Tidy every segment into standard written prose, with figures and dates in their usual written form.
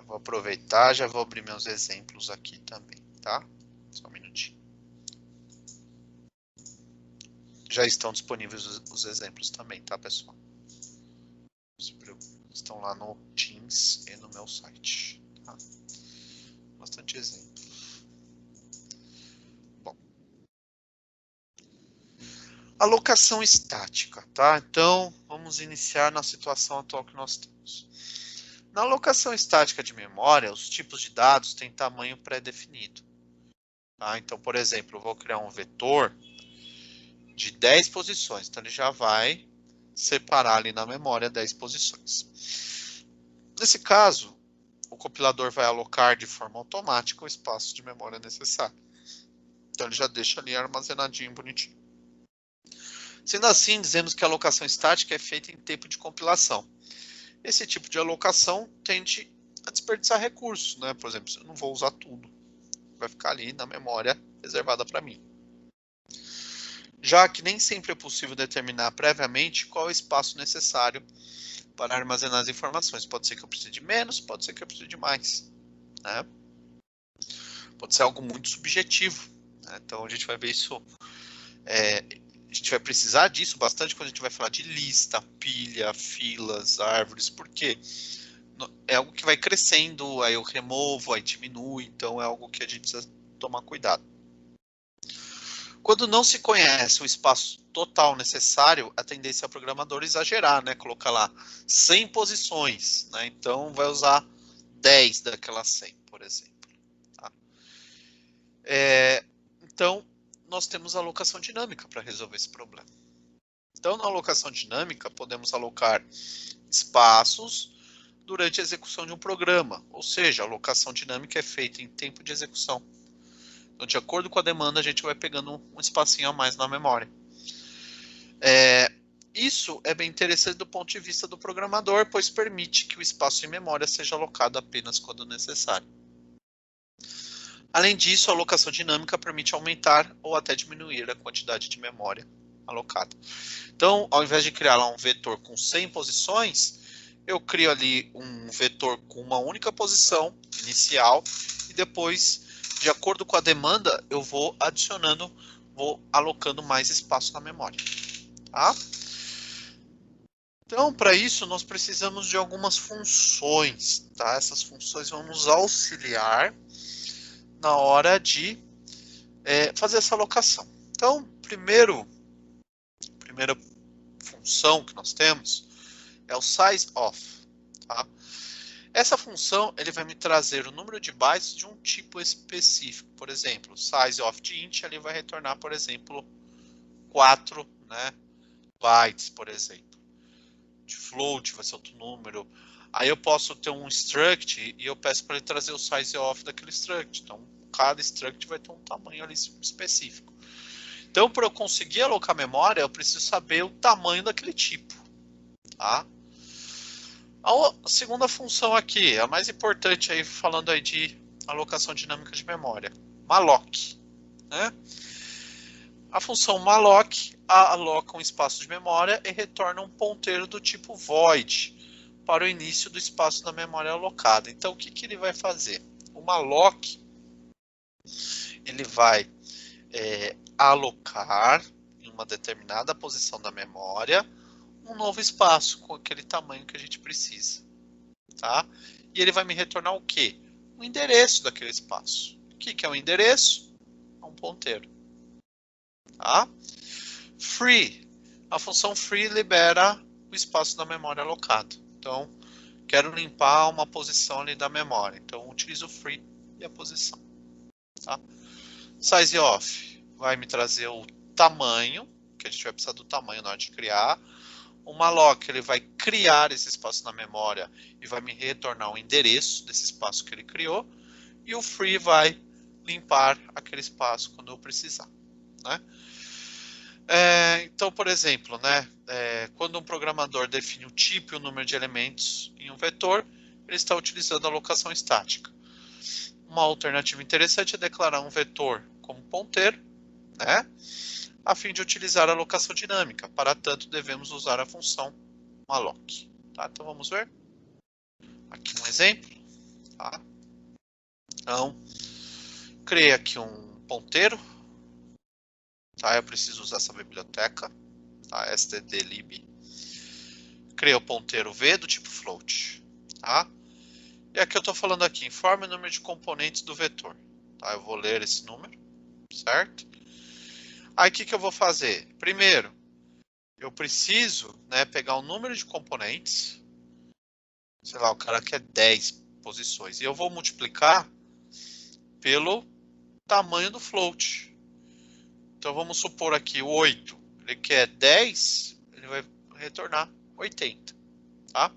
vou aproveitar, já vou abrir meus exemplos aqui também, tá? Só um minutinho. Já estão disponíveis os exemplos também, tá, pessoal? Estão lá no Teams e no meu site, tá? Bastante exemplo. Bom. Alocação estática, tá? Então, vamos iniciar na situação atual que nós temos. Na alocação estática de memória, os tipos de dados têm tamanho pré-definido. Tá? Então, por exemplo, eu vou criar um vetor de 10 posições. Então, ele já vai separar ali na memória 10 posições. Nesse caso, o compilador vai alocar de forma automática o espaço de memória necessário. Então, ele já deixa ali armazenadinho, bonitinho. Sendo assim, dizemos que a alocação estática é feita em tempo de compilação. Esse tipo de alocação tende a desperdiçar recursos, né? Por exemplo, eu não vou usar tudo. Vai ficar ali na memória reservada para mim. Já que nem sempre é possível determinar previamente qual é o espaço necessário para armazenar as informações. Pode ser que eu precise de menos, pode ser que eu precise de mais, né? Pode ser algo muito subjetivo, né? Então a gente vai ver isso, a gente vai precisar disso bastante quando a gente vai falar de lista, pilha, filas, árvores, porque é algo que vai crescendo, aí eu removo, aí diminui, então é algo que a gente precisa tomar cuidado. Quando não se conhece o espaço total necessário, a tendência é o programador exagerar, né? Colocar lá 100 posições, né? Então vai usar 10 daquelas 100, por exemplo. Tá? Então, nós temos a alocação dinâmica para resolver esse problema. Então, na alocação dinâmica, podemos alocar espaços durante a execução de um programa, ou seja, a alocação dinâmica é feita em tempo de execução. Então, de acordo com a demanda, a gente vai pegando um espacinho a mais na memória. Isso é bem interessante do ponto de vista do programador, pois permite que o espaço em memória seja alocado apenas quando necessário. Além disso, a alocação dinâmica permite aumentar ou até diminuir a quantidade de memória alocada. Então, ao invés de criar lá um vetor com 100 posições, eu crio ali um vetor com uma única posição inicial e depois, de acordo com a demanda, eu vou adicionando, vou alocando mais espaço na memória. Tá? Então, para isso, nós precisamos de algumas funções. Tá? Essas funções vão nos auxiliar na hora de fazer essa alocação. Então, primeira função que nós temos é o sizeOf. Tá? Essa função ele vai me trazer o número de bytes de um tipo específico. Por exemplo, sizeOf de int ele vai retornar, por exemplo, 4, né, bytes, por exemplo. De float vai ser outro número. Aí eu posso ter um struct e eu peço para ele trazer o sizeOf daquele struct. Então, cada struct vai ter um tamanho ali específico. Então, para eu conseguir alocar memória, eu preciso saber o tamanho daquele tipo. Tá? A segunda função aqui, a mais importante aí, falando aí de alocação dinâmica de memória, malloc. Né? A função malloc aloca um espaço de memória e retorna um ponteiro do tipo void para o início do espaço da memória alocada. Então, o que ele vai fazer? O malloc ele vai alocar em uma determinada posição da memória um novo espaço com aquele tamanho que a gente precisa. Tá? E ele vai me retornar o quê? O endereço daquele espaço. O que é o endereço? É um ponteiro. Tá? Free. A função free libera o espaço da memória alocado. Então, quero limpar uma posição ali da memória. Então, utilizo o free e a posição. Tá? SizeOf vai me trazer o tamanho, que a gente vai precisar do tamanho na hora de criar. O malloc ele vai criar esse espaço na memória e vai me retornar o endereço desse espaço que ele criou. E o free vai limpar aquele espaço quando eu precisar. Né? Então, por exemplo, né, quando um programador define o tipo e o número de elementos em um vetor, ele está utilizando a alocação estática. Uma alternativa interessante é declarar um vetor como ponteiro, né, a fim de utilizar a alocação dinâmica. Para tanto, devemos usar a função malloc. Tá? Então, vamos ver. Aqui um exemplo. tá? Então, criei aqui um ponteiro, tá? Eu preciso usar essa biblioteca, tá? stdlib. Criei o ponteiro v do tipo float, tá? E aqui eu estou falando aqui, informe o número de componentes do vetor, tá? Eu vou ler esse número, certo? Aí o que eu vou fazer? Primeiro, eu preciso, né, pegar o número de componentes, sei lá, o cara quer 10 posições, e eu vou multiplicar pelo tamanho do float. Então vamos supor aqui o 8, ele quer 10, ele vai retornar 80, tá?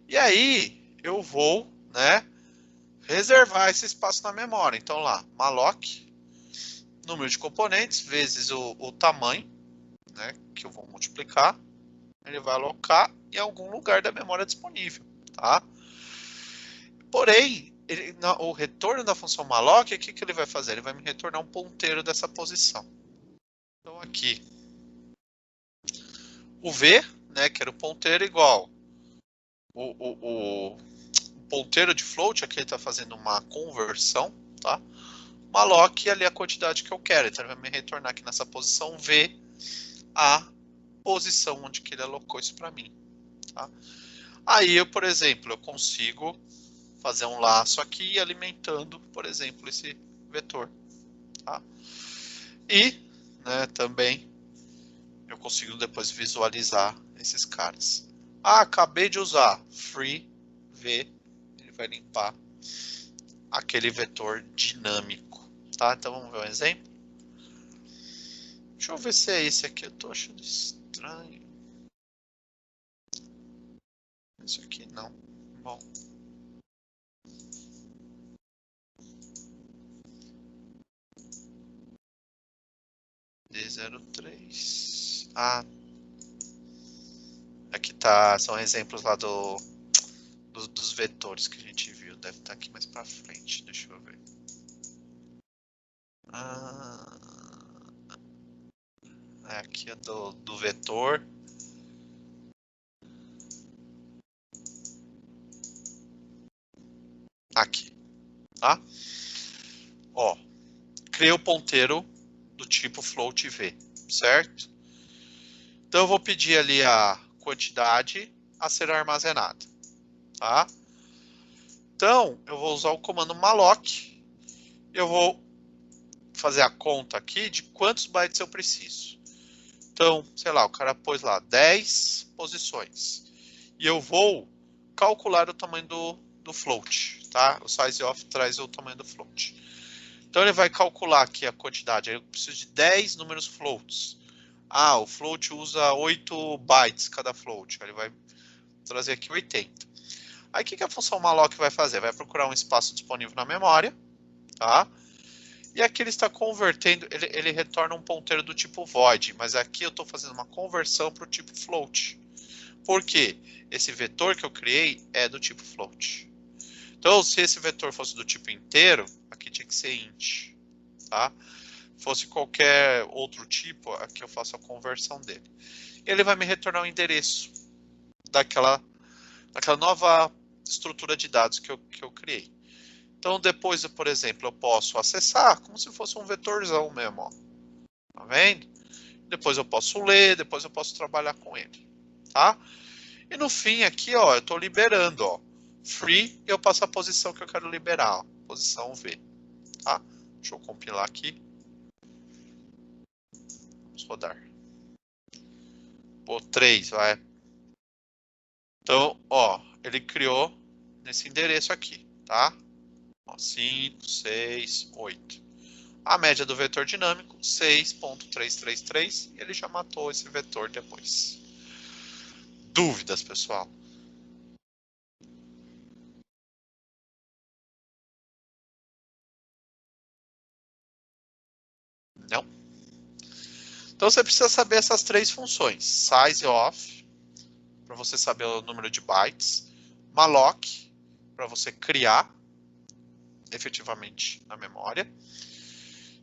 E aí eu vou, né, reservar esse espaço na memória. Então lá, malloc, número de componentes vezes o tamanho, né, que eu vou multiplicar, ele vai alocar em algum lugar da memória disponível, tá? Porém, o retorno da função malloc, o que ele vai fazer? Ele vai me retornar um ponteiro dessa posição. Então aqui, o v, né, que era o ponteiro igual o ponteiro de float, aqui ele está fazendo uma conversão, tá? Malloc ali a quantidade que eu quero, então ele vai me retornar aqui nessa posição v a posição onde que ele alocou isso para mim, tá? Aí eu, por exemplo, eu consigo fazer um laço aqui alimentando, por exemplo, esse vetor, tá? E, né, também eu consigo depois visualizar esses caras. Ah, acabei de usar free v, ele vai limpar aquele vetor dinâmico, tá? Então vamos ver um exemplo. Deixa eu ver se é esse aqui, eu tô achando estranho. Esse aqui não. Bom. D03. Ah. Aqui tá, são exemplos lá dos vetores que a gente viu. Deve estar aqui mais pra frente. Deixa eu ver. Ah, aqui é do vetor. Aqui, tá? Ó, criei o ponteiro do tipo float v, certo? Então eu vou pedir ali a quantidade a ser armazenada, tá? Então eu vou usar o comando malloc. Eu vou fazer a conta aqui de quantos bytes eu preciso. Então, sei lá, o cara pôs lá 10 posições. E eu vou calcular o tamanho do float, tá? O sizeOf traz o tamanho do float. Então ele vai calcular aqui a quantidade. Eu preciso de 10 números floats. Ah, o float usa 8 bytes cada float. Ele vai trazer aqui 80. Aí o que a função malloc vai fazer? Vai procurar um espaço disponível na memória, tá? E aqui ele está convertendo, ele retorna um ponteiro do tipo void, mas aqui eu estou fazendo uma conversão para o tipo float. Por quê? Esse vetor que eu criei é do tipo float. Então, se esse vetor fosse do tipo inteiro, aqui tinha que ser int, tá? Fosse qualquer outro tipo, aqui eu faço a conversão dele. E ele vai me retornar o endereço daquela nova estrutura de dados que eu criei. Então, depois, por exemplo, eu posso acessar como se fosse um vetorzão mesmo, ó. Tá vendo? Depois eu posso ler, depois eu posso trabalhar com ele, tá? E no fim aqui, ó, eu estou liberando, ó, free, e eu passo a posição que eu quero liberar, ó, posição V, tá? Deixa eu compilar aqui. Vamos rodar. Pô, 3, vai. Então, ó, ele criou nesse endereço aqui, tá? Ó, 5, 6, 8. A média do vetor dinâmico, 6.333, e ele já matou esse vetor depois. Dúvidas, pessoal? Não? Então você precisa saber essas três funções. SizeOf, para você saber o número de bytes. Malloc, para você criar efetivamente na memória.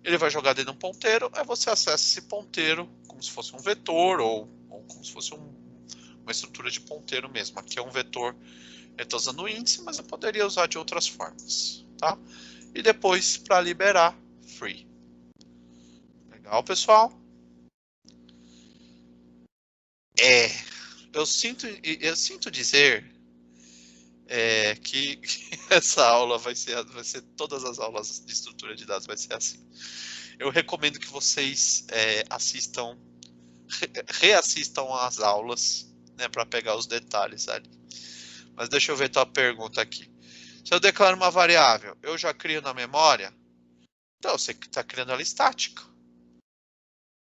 Ele vai jogar dentro de um ponteiro, aí você acessa esse ponteiro como se fosse um vetor ou como se fosse uma estrutura de ponteiro mesmo. Aqui é um vetor Eu estou usando o índice, mas eu poderia usar de outras formas, tá? E depois, para liberar, free. Legal, pessoal? Eu sinto dizer que essa aula vai ser todas as aulas de estrutura de dados vai ser assim. Eu recomendo que vocês reassistam às aulas, né, para pegar os detalhes ali. Mas deixa eu ver tua pergunta aqui. Se eu declaro uma variável, eu já crio na memória? Então, você está criando ela estática.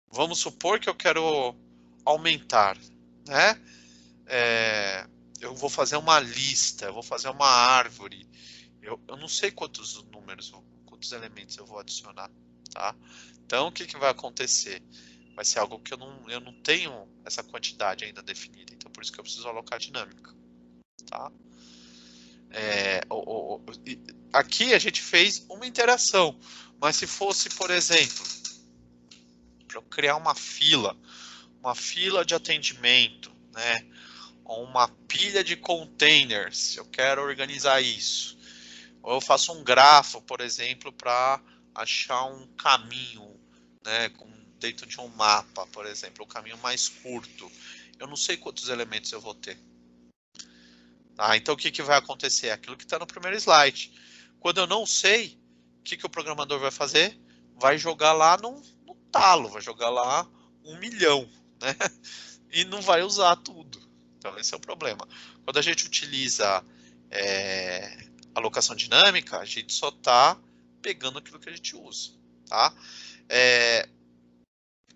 Vamos supor que eu quero aumentar, né? Eu vou fazer uma lista, eu vou fazer uma árvore. Eu não sei quantos números, quantos elementos eu vou adicionar, tá? Então, o que vai acontecer? Vai ser algo que eu não tenho essa quantidade ainda definida. Então, por isso que eu preciso alocar dinâmica, tá? Aqui a gente fez uma interação, mas se fosse, por exemplo, para eu criar uma fila de atendimento, né? Ou uma pilha de containers, eu quero organizar isso. Ou eu faço um grafo, por exemplo, para achar um caminho, né, dentro de um mapa, por exemplo, o caminho mais curto. Eu não sei quantos elementos eu vou ter. Tá? Então, o que vai acontecer? Aquilo que está no primeiro slide. Quando eu não sei, o que o programador vai fazer? Vai jogar lá no talo, vai jogar lá 1 milhão, né? E não vai usar tudo. Então, esse é o problema. Quando a gente utiliza alocação dinâmica, a gente só está pegando aquilo que a gente usa. Tá?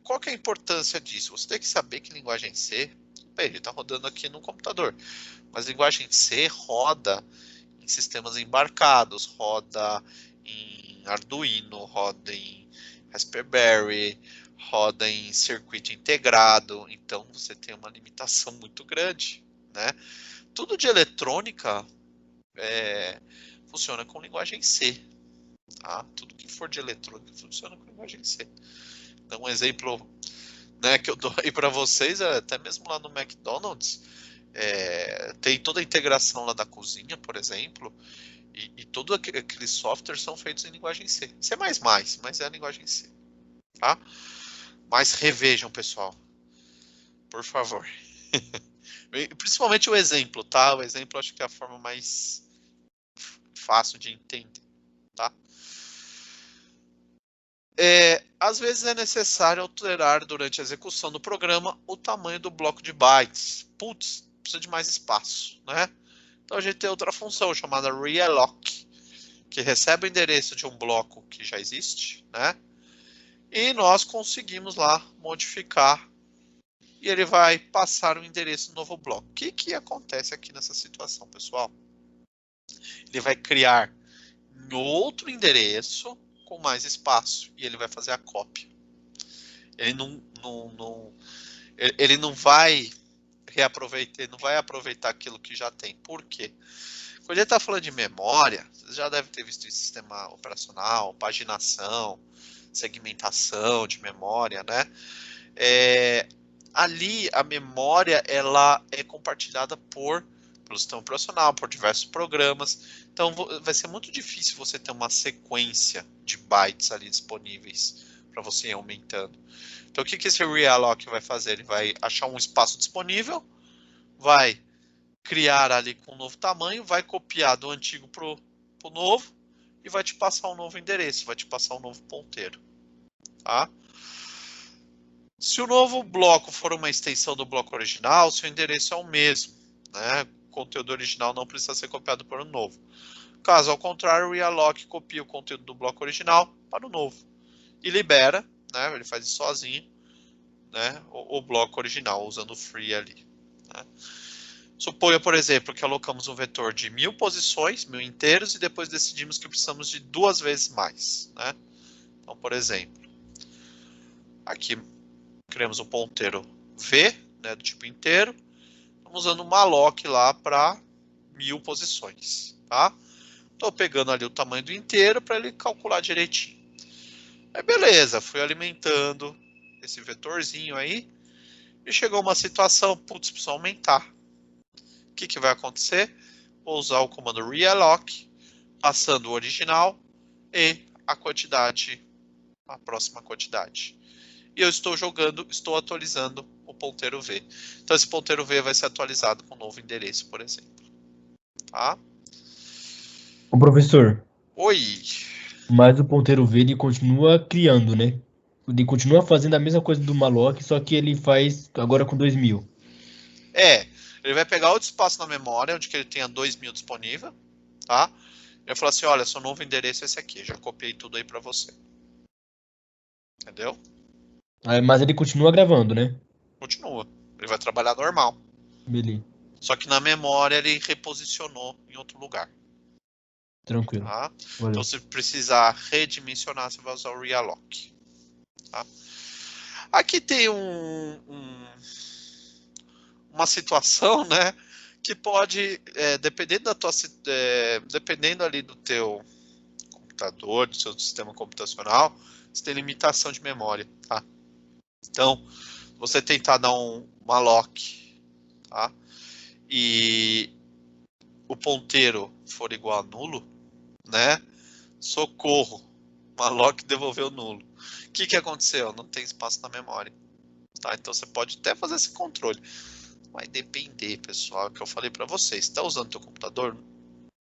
Qual que é a importância disso? Você tem que saber que linguagem C, bem, ele está rodando aqui no computador, mas linguagem C roda em sistemas embarcados, roda em Arduino, roda em Raspberry, roda em circuito integrado, então você tem uma limitação muito grande, né? Tudo de eletrônica funciona com linguagem C, tá? Tudo que for de eletrônica funciona com linguagem C. Então, um exemplo, né, que eu dou aí para vocês, até mesmo lá no McDonald's, tem toda a integração lá da cozinha, por exemplo, e todos aqueles softwares são feitos em linguagem C. C++, mas é a linguagem C, tá? Mas revejam, pessoal, por favor. Principalmente o exemplo, tá? O exemplo acho que é a forma mais fácil de entender, tá? Às vezes é necessário alterar durante a execução do programa o tamanho do bloco de bytes. Putz, precisa de mais espaço, né? Então a gente tem outra função chamada realloc, que recebe o endereço de um bloco que já existe, né? E nós conseguimos lá modificar e ele vai passar o endereço do novo bloco. O que acontece aqui nessa situação, pessoal? Ele vai criar outro endereço com mais espaço e ele vai fazer a cópia. Ele não vai reaproveitar, ele não vai aproveitar aquilo que já tem. Por quê? Quando a gente está falando de memória, você já deve ter visto em sistema operacional, paginação, segmentação de memória, né? Ali a memória ela é compartilhada pelo sistema operacional, por diversos programas. Então vai ser muito difícil você ter uma sequência de bytes ali disponíveis para você ir aumentando. Então o que esse realloc vai fazer? Ele vai achar um espaço disponível, vai criar ali com um novo tamanho, vai copiar do antigo para o novo e vai te passar um novo endereço, vai te passar um novo ponteiro. Tá? Se o novo bloco for uma extensão do bloco original, seu endereço é o mesmo, né? O conteúdo original não precisa ser copiado para o novo. Caso ao contrário, o realloc copia o conteúdo do bloco original para o novo e libera, né? Ele faz isso sozinho, né? O bloco original usando o free ali. Né? Suponha, por exemplo, que alocamos um vetor de 1000 posições, 1000 inteiros, e depois decidimos que precisamos de 2 vezes mais. Né? Então, por exemplo, aqui criamos um ponteiro V, né, do tipo inteiro, estamos usando uma alloc lá para 1000 posições. Tá? Estou pegando ali o tamanho do inteiro para ele calcular direitinho. Aí beleza, fui alimentando esse vetorzinho aí, e chegou uma situação, putz, precisa aumentar. O que vai acontecer? vou usar o comando realloc, passando o original e a quantidade, a próxima quantidade. E eu estou atualizando o ponteiro V. Então esse ponteiro V vai ser atualizado com um novo endereço, por exemplo. Tá? O professor, Oi! mas o ponteiro V ele continua criando, né? Ele continua fazendo a mesma coisa do malloc, só que ele faz agora com 2000. Ele vai pegar outro espaço na memória, onde que ele tenha 2000 disponível, tá? E vai falar assim, olha, seu novo endereço é esse aqui, já copiei tudo aí para você. Entendeu? Mas ele continua gravando, né? Continua. Ele vai trabalhar normal. Beleza, Só que na memória ele reposicionou em outro lugar. tranquilo. Tá? Então, Valeu. se precisar redimensionar, você vai usar o realloc. Tá? Aqui tem uma situação, né, que pode, dependendo ali do teu computador, do seu sistema computacional, você tem limitação de memória, tá? Então, você tentar dar um malloc, tá? E o ponteiro for igual a nulo, né? Socorro, malloc devolveu nulo. O que aconteceu? Não tem espaço na memória, tá? Então você pode até fazer esse controle. Vai depender, pessoal, que eu falei para vocês. Está usando teu computador?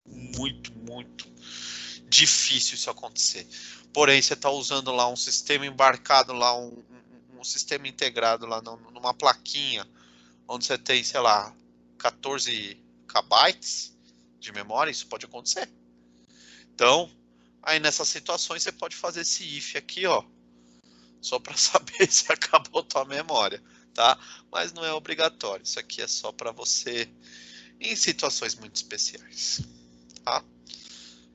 Muito difícil isso acontecer. Porém, você está usando lá um sistema embarcado lá, um sistema integrado lá numa plaquinha, onde você tem, sei lá, 14 KB de memória, isso pode acontecer. Então, aí nessas situações você pode fazer esse if aqui, ó, só para saber se acabou tua memória, tá? Mas não é obrigatório. Isso aqui é só para você em situações muito especiais, tá?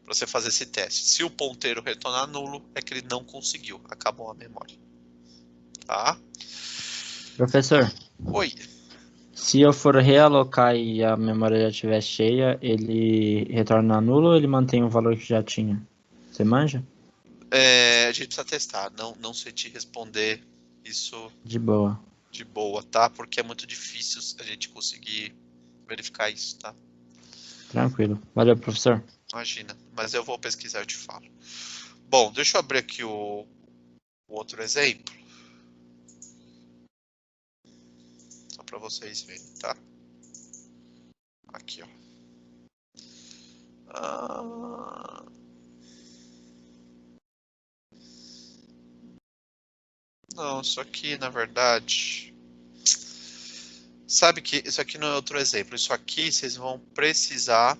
Para você fazer esse teste. Se o ponteiro retornar nulo, é que ele não conseguiu, acabou a memória, tá? Professor, Oi. se eu for realocar e a memória já estiver cheia, ele retorna nulo ou ele mantém o valor que já tinha? Você manja? A gente precisa testar. Não sei te responder isso De boa. de boa, tá? Porque é muito difícil a gente conseguir verificar isso, tá? Tranquilo. Valeu, professor. Imagina. Mas eu vou pesquisar e te falo. Bom, deixa eu abrir aqui o outro exemplo. Só para vocês verem, tá? Aqui, ó. Não, isso aqui, na verdade... Sabe que isso aqui não é outro exemplo. Isso aqui vocês vão precisar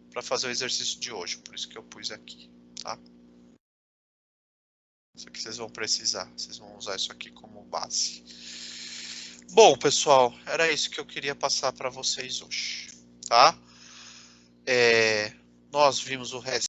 para fazer o exercício de hoje. Por isso que eu pus aqui, tá? Isso aqui vocês vão precisar. Vocês vão usar isso aqui como base. Bom, pessoal, era isso que eu queria passar para vocês hoje, tá? Nós vimos o resto